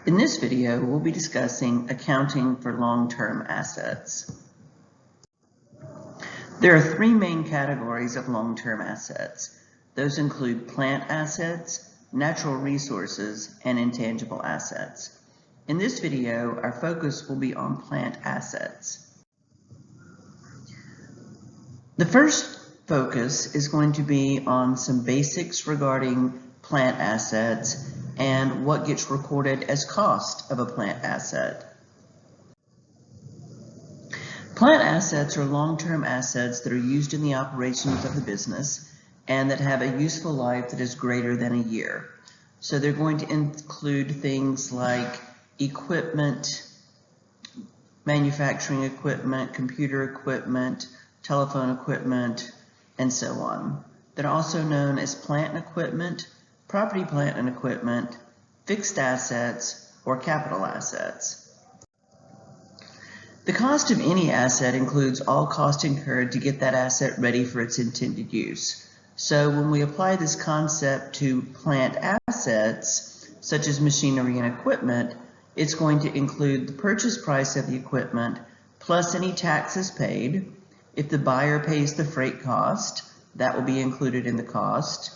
In this video, we'll be discussing accounting for long-term assets. There are three main categories of long-term assets. Those include plant assets, natural resources, and intangible assets. In this video, our focus will be on plant assets. The first focus is going to be on some basics regarding plant assets and what gets recorded as cost of a plant asset. Plant assets are long-term assets that are used in the operations of the business and that have a useful life that is greater than a year. So they're going to include things like equipment, manufacturing equipment, computer equipment, telephone equipment, and so on. They're also known as plant and equipment, property, plant, and equipment, fixed assets, or capital assets. The cost of any asset includes all costs incurred to get that asset ready for its intended use. So when we apply this concept to plant assets, such as machinery and equipment, it's going to include the purchase price of the equipment plus any taxes paid. If the buyer pays the freight cost, that will be included in the cost.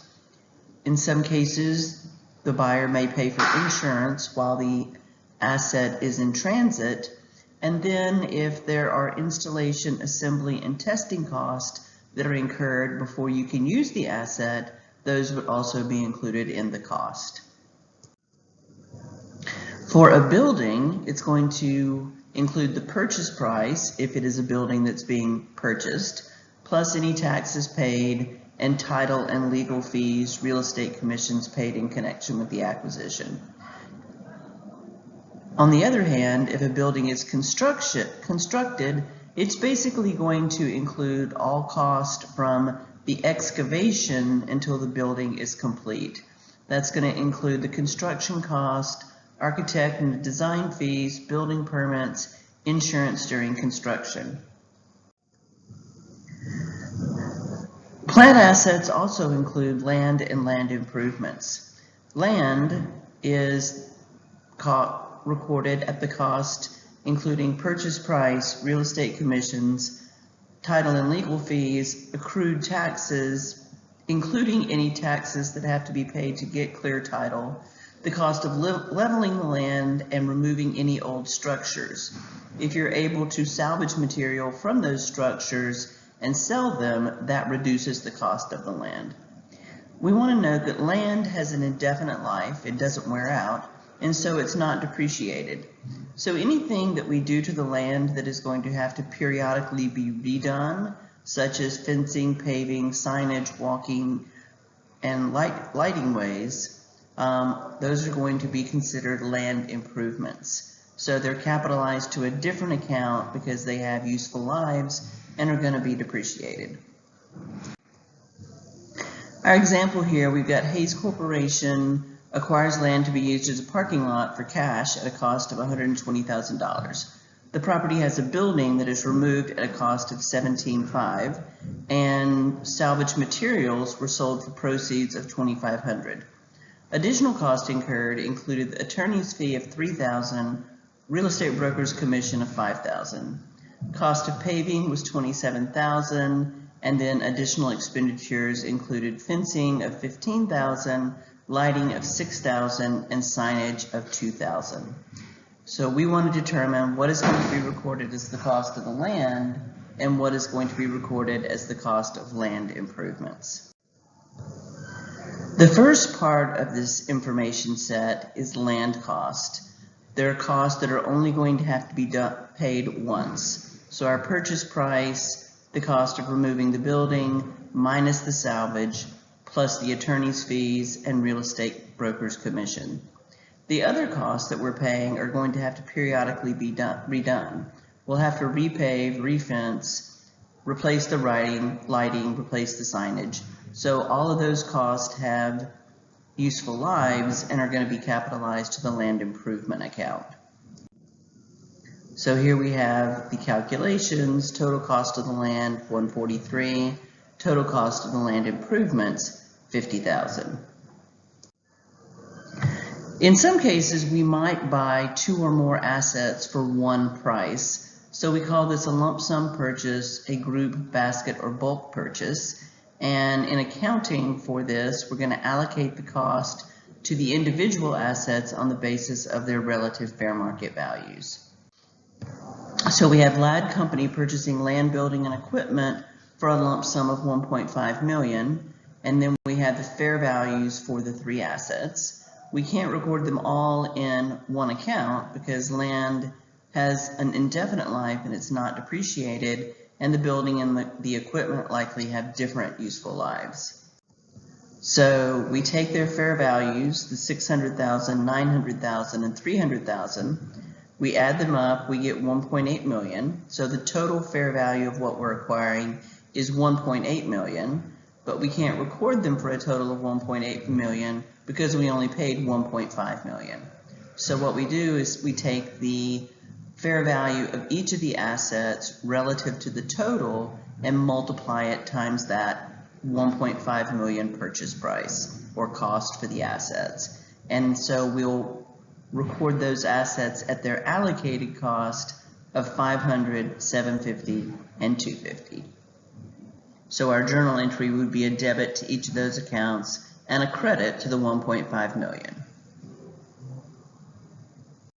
In some cases, the buyer may pay for insurance while the asset is in transit. And then if there are installation, assembly, and testing costs that are incurred before you can use the asset, those would also be included in the cost. For a building, it's going to include the purchase price if it is a building that's being purchased, plus any taxes paid and title and legal fees, real estate commissions paid in connection with the acquisition. On the other hand, if a building is constructed, it's basically going to include all cost from the excavation until the building is complete. That's going to include the construction cost, architect and design fees, building permits, insurance during construction. Plant assets also include land and land improvements. Land is recorded at the cost, including purchase price, real estate commissions, title and legal fees, accrued taxes, including any taxes that have to be paid to get clear title, the cost of leveling the land and removing any old structures. If you're able to salvage material from those structures and sell them, that reduces the cost of the land. We want to note that land has an indefinite life. It doesn't wear out, and so it's not depreciated. So anything that we do to the land that is going to have to periodically be redone, such as fencing, paving, signage, walking, and lighting ways, those are going to be considered land improvements. So they're capitalized to a different account because they have useful lives and are going to be depreciated. Our example here, we've got Hayes Corporation acquires land to be used as a parking lot for cash at a cost of $120,000. The property has a building that is removed at a cost of $17,500, and salvaged materials were sold for proceeds of $2,500. Additional costs incurred included the attorney's fee of $3,000, real estate broker's commission of $5,000. Cost of paving was $27,000, and then additional expenditures included fencing of $15,000, lighting of $6,000, and signage of $2,000. So we want to determine what is going to be recorded as the cost of the land and what is going to be recorded as the cost of land improvements. The first part of this information set is land cost. There are costs that are only going to have to be paid once. So our purchase price, the cost of removing the building, minus the salvage, plus the attorney's fees and real estate broker's commission. The other costs that we're paying are going to have to periodically be redone. We'll have to repave, refence, replace the lighting, replace the signage. So all of those costs have useful lives and are going to be capitalized to the land improvement account. So here we have the calculations. Total cost of the land, $143,000. Total cost of the land improvements, $50,000. In some cases, we might buy 2 or more assets for one price. So we call this a lump sum purchase, a group, basket, or bulk purchase. And in accounting for this, we're going to allocate the cost to the individual assets on the basis of their relative fair market values. So we have Ladd Company purchasing land, building, and equipment for a lump sum of $1.5 million. And then we have the fair values for the 3 assets. We can't record them all in one account because land has an indefinite life and it's not depreciated, and the building and the equipment likely have different useful lives. So we take their fair values, the 600,000, 900,000, and 300,000. We add them up, we get 1.8 million. So the total fair value of what we're acquiring is 1.8 million, but we can't record them for a total of 1.8 million because we only paid 1.5 million. So what we do is we take the fair value of each of the assets relative to the total and multiply it times that 1.5 million purchase price or cost for the assets. And so we'll record those assets at their allocated cost of 500, 750, and 250. So our journal entry would be a debit to each of those accounts and a credit to the 1.5 million.